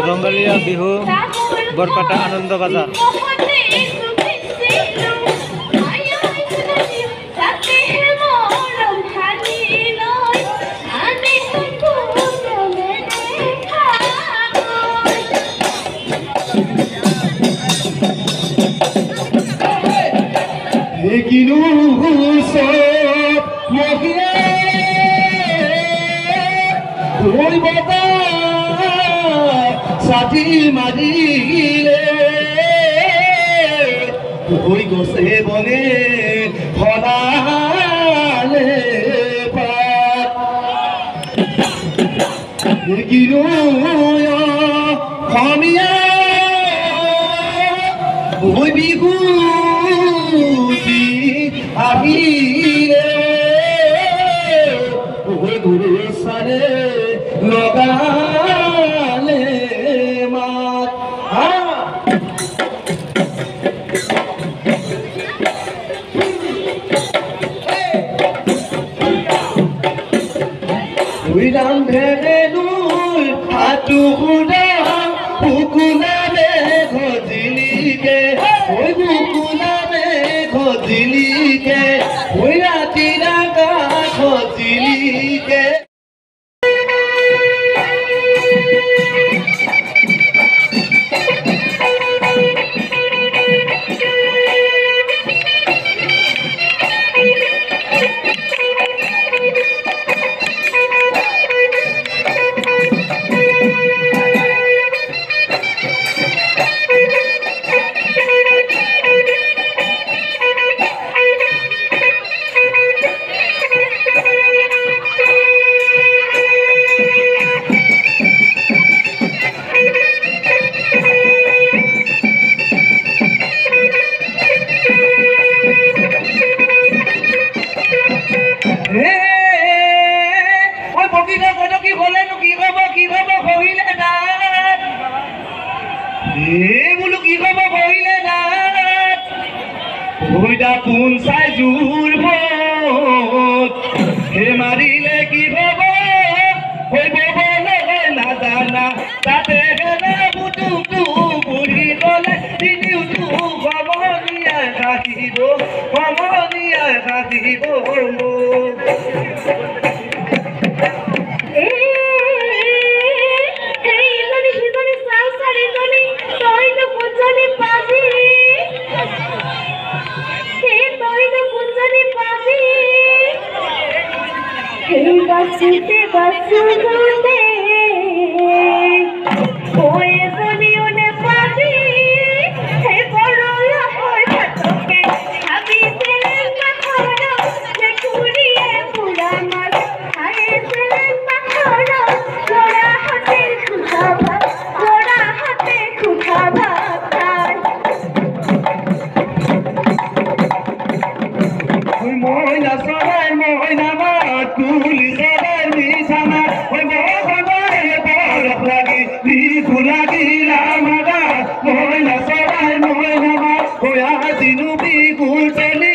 रंगालिया बिहू बरपाटा आनंद बाजार साथी मारिले होई गसे बने फलाले किनु खमिया होई बिगुती आहिले होई गुरु सारे लगाले Wilang dhenul atu kuda bukula me khojili ke oi bukula me khojili ke oi rati raga khojili ke কোন চাই জোৰ ভোট হে মাৰিলে কি হব হইব বলে নাজানা তাতে গেলে বুটুকু বুঢ়ী গলে তিনিওটো সমনীয়াই থাকিব Basute basute oye boliyo ne pabi he bolola hoy patoke abi selen makhoro je kuriye pura mar haye selen makhoro gora hate khutha bhat hoy moina sarai moina mat kuli Moina sarai moina ma hoya dinu bi gulteli